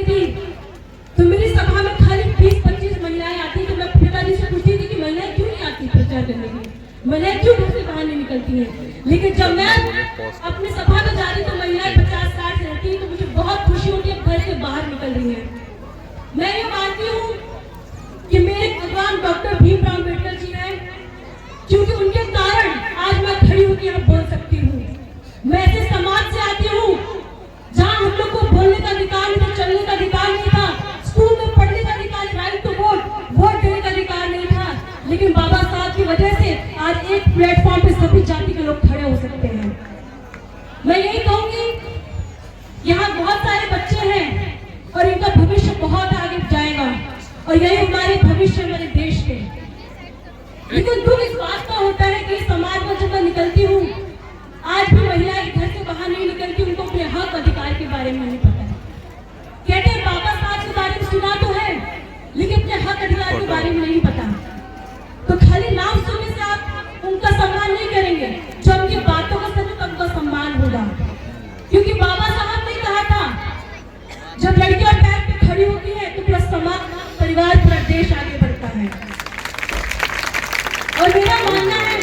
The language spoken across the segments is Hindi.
थी तो मेरी सभा में खाली 20-25 महिलाएं आती, तो मैं पिताजी से पूछती थी कि महिलाएं क्यों नहीं आती प्रचार करने के लिए, महिलाएं क्यों घर से बाहर नहीं निकलती हैं। लेकिन जब मैं अपनी सभा में जा रही तो महिलाएं 50-60 रहती है, तो मुझे बहुत खुशी होती है घर से बाहर निकल रही है। मैं ये मानती हूँ कि मेरे भगवान डॉक्टर भीमराव अम्बेडकर जी हैं, क्योंकि उनके कारण आज मैं खड़ी होकर यहाँ बोल सकती हूँ। मैं ऐसे समाज से आती हूँ जहाँ हम लोग को बोलने का अधिकार नहीं था, चलने का अधिकार नहीं था, स्कूल में पढ़ने का अधिकार, राइट टू वोट देने का अधिकार नहीं था। लेकिन बाबा साहब की वजह से आज एक प्लेटफॉर्म पे सभी जाति के लोग खड़े हो सकते हैं। मैं यही कहूंगी, यहाँ बहुत सारे बच्चे हैं और इनका भविष्य बहुत आगे जाएगा और यही हमारे भविष्य हमारे देश के। लेकिन दुख इस बात का होता है कि समाज में जब मैं निकलती हूँ, आज भी महिलाएं घर से बाहर नहीं निकलती, उनको अपने हक अधिकार के बारे में नहीं पता है। कहते हैं बाबा साहब के बारे में सुना तो है, लेकिन अपने हक अधिकार के बारे में नहीं पता। तो खाली नाम सुनने से आप उनका सम्मान नहीं करेंगे, जब उनकी बातों का सुनो तब उनका सम्मान होगा। क्योंकि बाबा साहब ने कहा था, जब लड़कियां पैर पे खड़ी होती है तो पूरा समाज, परिवार, पूरा देश आगे बढ़ता है। और मेरा मानना है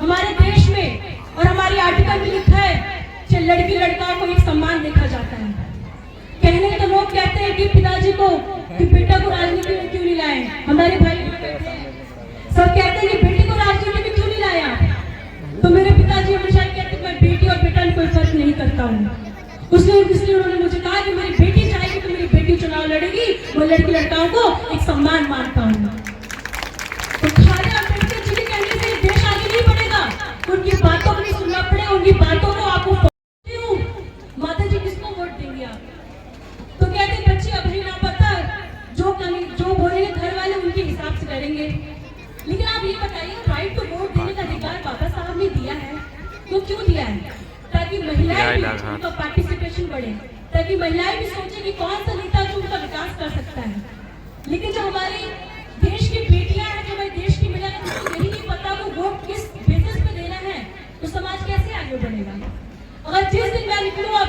हमारे देश में और हमारी आर्टिकल में लिखा है कि लड़की लड़का को एक सम्मान देखा जाता है। कहने तो लोग कहते हैं कि पिताजी को कि बेटा को राजनीति में क्यों नहीं लाए, हमारे भाई सब कहते हैं कि बेटी को राजनीति में क्यों नहीं लाया। तो मेरे पिताजी हमेशा कहते हैं मैं बेटी और बेटा में कोई फर्क नहीं करता हूँ। इसलिए उन्होंने मुझे कहा कि मेरी बेटी चाहेगी तो मेरी बेटी चुनाव लड़ेगी, वो लड़की लड़काओं को एक सम्मान मानता हूँ। तो खाली अम्बेडकर जी के कहने से देश आगे नहीं बढ़ेगा, उनकी बातों को नहीं सुनना पड़ेगा, उनकी बातों को आपको माता जी किसको वोट देंगे आप। तो कहते बच्चे अभी ना पता, जो बोलेंगे घर वाले उनके हिसाब से करेंगे। लेकिन आप ये बताइए, राइट टू वोट देने का अधिकार बाबा साहब ने दिया है, तो क्यों दिया है? ताकि महिलाएं उनका पार्टिसिपेशन बढ़े, ताकि महिलाएं भी सोचे कि कौन सा नेता जो उनका विकास कर सकता है। लेकिन जो हमारे देश की बेटियां हैं, जो हमारे देश की महिलाएं हैं, उनको यही नहीं पता वो वोट किस बेसिस पे देना है, तो समाज कैसे आगे बढ़ेगा। अगर जिस दिन मैं निकलूं, अब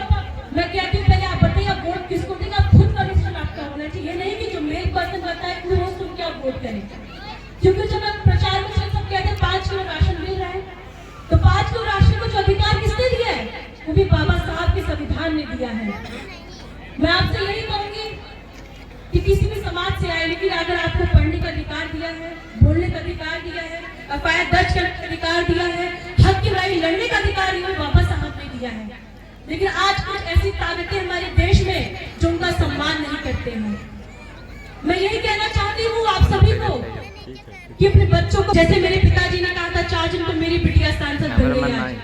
मैं कहती हूँ पहले आप बताइए आप वोट किसको देंगे, आप खुद का डिसीजन आपका होना चाहिए। ये नहीं कि जो मेल पर्सन बताए वो सुन के आप वोट करें। क्योंकि जब मैं प्रचार में सब कहते हैं 5 किलो राशन मिल रहा है, तो 5 किलो राशन को जो अधिकार किसने दिया है, वो भी बाबा साहब के संविधान ने दिया है। मैं आपसे यही कहूंगी कि किसी भी समाज से आए, लेकिन अगर आपको पढ़ने का अधिकार दिया है, बोलने का अधिकार दिया है, एफआईआर दर्ज करने का अधिकार दिया है, हक की लड़ाई लड़ने का अधिकार दिया है, बाबा साहब ने दिया है। लेकिन आज कुछ ऐसी ताकतें हमारे देश में जो उनका सम्मान नहीं करते हैं। मैं यही कहना चाहती हूँ आप सभी को कि अपने बच्चों को, जैसे मेरे पिताजी ने कहा था 4 दिन तो मेरी बिटिया सांसद बन गई आज,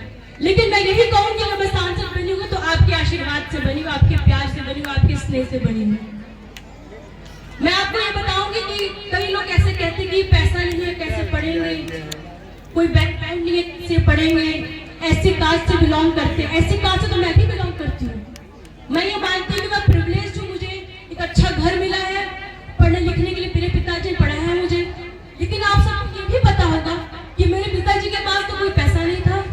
लेकिन मैं यही कहूंगी अगर मैं सांसद बनी हूँ तो आपके आशीर्वाद से बनी हूँ, आपके प्यार से बनी हूँ, आपके स्नेह से बनी हूँ। मैं आपको ये बताऊंगी कि कई लोग ऐसे कहते हैं कि पैसा नहीं है कैसे पढ़ेंगे, कोई बैकग्राउंड नहीं है कैसे पढ़ेंगे, ऐसी कास्ट से बिलोंग करते हैं। ऐसी कास्ट से तो मैं भी बिलोंग करती हूँ। मैं ये मानती हूँ कि मैं प्रिविलेज हूँ, मुझे एक अच्छा घर मिला है, पढ़ने लिखने के लिए मेरे पिताजी ने पढ़ाया है मुझे। लेकिन आप सबको ये भी पता होगा कि मेरे पिताजी के पास तो कोई पैसा नहीं था,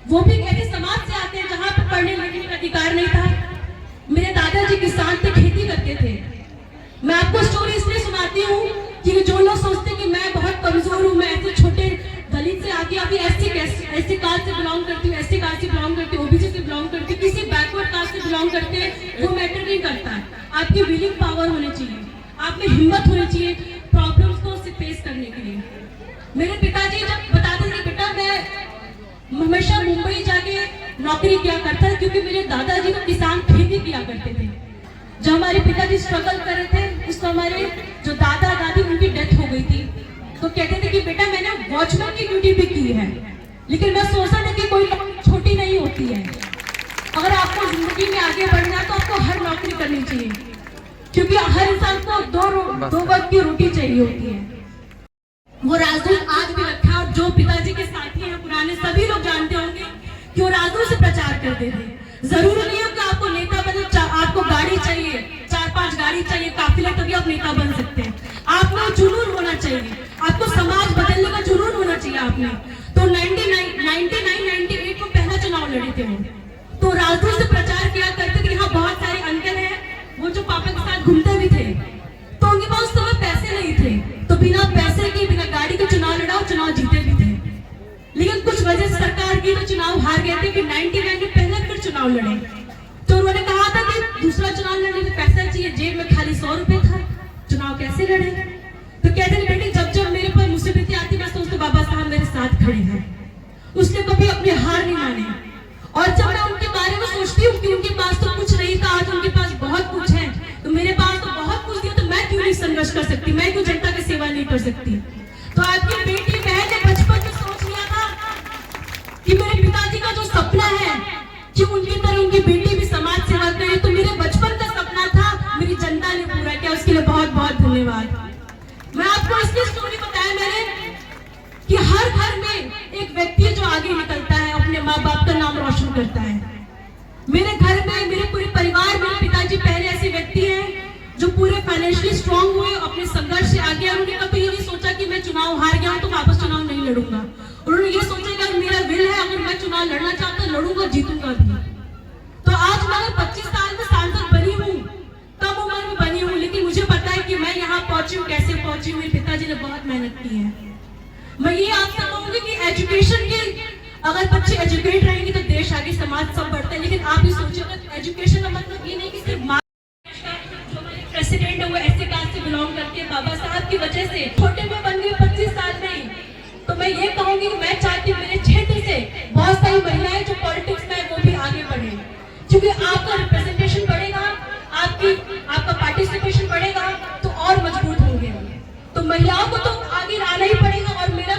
वो भी ऐसे समाज से आते हैं जहाँ पर पढ़ने लिखने का अधिकार नहीं था। मेरे दादाजी किसान थे, खेती करते थे। मैं आपको स्टोरी इसलिए सुनाती हूँ कि जो लोग सोचते हैं कि मैं बहुत कमजोर हूँ, मैं ऐसे छोटे दलित से आके अभी ऐसी कास्ट से बिलोंग करती हूँ, ऐसी कास्ट से बिलोंग करती हूँ, ओबीसी से बिलोंग करती हूँ, किसी बैकवर्ड कास्ट से बिलोंग करते हैं, वो मैटर नहीं करता। आपकी विलिंग पावर होनी चाहिए, आप में हिम्मत होनी चाहिए प्रॉब्लम्स को फेस करने के लिए। मेरे पिताजी जब बताते थे बेटा मैं हमेशा मुंबई जाके नौकरी किया करता था, क्योंकि मेरे दादाजी को किसान खेती किया करते थे। जब हमारे पिताजी स्ट्रगल कर रहे थे उस हमारे जो दादा दादी उनकी डेथ हो गई थी, तो कहते थे कि बेटा मैंने वॉचमैन की ड्यूटी भी की है, लेकिन मैं सोचा था कि कोई छोटी नहीं होती है। अगर आपको जिंदगी में आगे बढ़ना है तो आपको हर नौकरी करनी चाहिए, क्योंकि हर इंसान को दो वक्त की रोटी चाहिए होती है। वो राजदूत आज भी रखा है, और जो पिताजी के साथी हैं पुराने सभी लोग जानते होंगे कि वो राजदूत से प्रचार करते थे। जरूरी नहीं है कि आपको नेता बने, आपको गाड़ी चाहिए, 4-5 गाड़ी चाहिए, काफिला, तभी आप नेता बन सकते हैं। आपको जुनून होना चाहिए, आपको समाज बदलने का जुनून होना चाहिए। आपने तो 99-98 को पहला चुनाव लड़े थे वो, तो राजदूत से प्रचार किया करते थे। यहाँ बहुत सारे अंकल हैं, घूमते भी थे, तो उनके पास उस समय पैसे नहीं थे, तो बिना पैसे के बिना गाड़ी के चुनाव लड़ा और चुनाव जीते भी थे। लेकिन कुछ वजह से सरकार की तो चुनाव हार गए थे कि 99 में पहले फिर चुनाव लड़े। तो उन्होंने कहा था कि दूसरा चुनाव लड़ने में पैसा चाहिए, जेब में खाली 100 रुपए था, चुनाव कैसे लड़े। तो कहते हैं बेटी जब जब मेरे पर मुसीबतें आती मैं सोचती बाबा साहब मेरे साथ खड़े हैं, उसने कभी अपनी हार नहीं मानी। और जब मैं उनके बारे में सोचती हूँ कि उनके पास तो कुछ नहीं था, आज उनके पास बहुत कुछ है, तो मेरे पास तो बहुत कुछ दिया, तो मैं क्यों नहीं संघर्ष कर सकती, मैं क्यों जनता की सेवा नहीं कर सकती। तो आपकी बेटी बहन ने बचपन में सोच लिया था कि मेरे पिताजी का जो सपना है कि उनकी तरह उनकी बेटी भी समाज सेवा करे, तो मेरे बचपन का सपना था, मेरी जनता ने पूरा किया, उसके लिए बहुत बहुत धन्यवाद। मैं आपको इसलिए स्टोरी बताया मैंने कि हर घर में एक व्यक्ति जो आगे निकलता है, अपने माँ बाप का नाम रोशन करता है। मेरे घर में, मेरे पूरे परिवार में पिताजी पहले ऐसे व्यक्ति हैं जो पूरे फाइनेंशियली स्ट्रांग हुए, अपने संघर्ष से आगे। और उन्होंने कभी ये नहीं सोचा कि मैं चुनाव हार गया हूं तो वापस चुनाव नहीं लड़ूंगा। उन्होंने ये सोचा कि अगर मेरा विल है, अगर मैं चुनाव लड़ना चाहता लड़ूंगा, जीतूंगा भी। तो आज मैं 25 साल में सांसद बनी हूँ, कम उम्र में बनी हूँ, लेकिन मुझे पता है कि मैं यहाँ पहुंची हूँ, कैसे पहुंची हूँ। मेरे पिताजी ने बहुत मेहनत की है। मैं ये आपसे कहूंगी कि एजुकेशन के, अगर बच्चे एजुकेट रहेंगे तो देश आगे, समाज सब बढ़ता है। लेकिन आप ये सोचिएगा तो एजुकेशन का मतलब ये नहीं कि सिर्फ जो हमारे प्रेसिडेंट है वो ऐसे कास्ट से बिलोंग करते हैं, बाबा साहब की वजह से छोटे में बन गए 25 साल में ही। तो मैं ये कहूंगी कि मैं चाहती हूँ मेरे क्षेत्र से बहुत सारी महिलाएं जो पॉलिटिक्स में है वो भी आगे बढ़े, क्योंकि आपका रिप्रेजेंटेशन बढ़ेगा, आपका पार्टिसिपेशन बढ़ेगा तो और मजबूत होंगे। तो महिलाओं को तो आगे आना ही पड़ेगा। और मेरा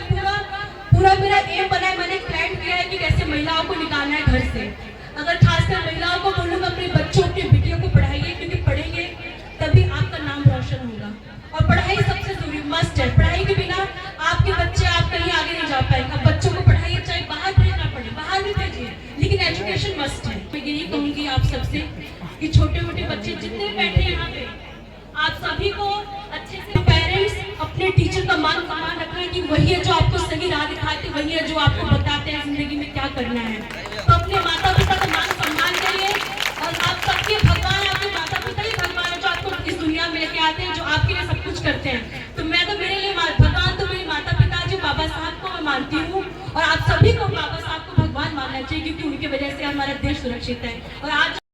पूरा मेरा एम बना है, मैंने प्लान किया है कि कैसे महिलाओं को निकालना है घर से। अगर खासकर महिलाओं को बोलूंगा अपने बच्चों, अपनी बेटियों को पढ़ाइए, क्योंकि पढ़ेंगे तभी आपका नाम रोशन होगा। और पढ़ाई सबसे जरूरी मस्ट है, पढ़ाई के बिना आपके बच्चे आप कहीं आगे नहीं जा पाएंगे। बच्चों को पढ़ाइए, चाहे बाहर भेजना पड़े बाहर भी भेजिए, लेकिन एजुकेशन मस्ट है। मैं यही कहूंगी आप सबसे कि छोटे मोटे बच्चे जितने बैठे हैं यहाँ पे, आप सभी को अच्छे से पेरेंट्स अपने टीचर का मान सम्मान रखना है कि वही है जो आपको सही राह दिखाते, वही है जो आपको बताते हैं जिंदगी में क्या करना है। तो अपने माता पिता का मान सम्मान करिए। और आप सबके भगवान, आपके माता पिता ही भगवान है जो आपको इस दुनिया में लेके आते हैं, जो आपके लिए सब कुछ करते हैं। तो मैं तो मेरे लिए भगवान तो मेरे माता पिता जो बाबा साहब को मैं मानती हूँ, और आप सभी को बाबा साहब को भगवान मानना चाहिए, क्योंकि उनकी वजह से हमारा देश सुरक्षित है। और आज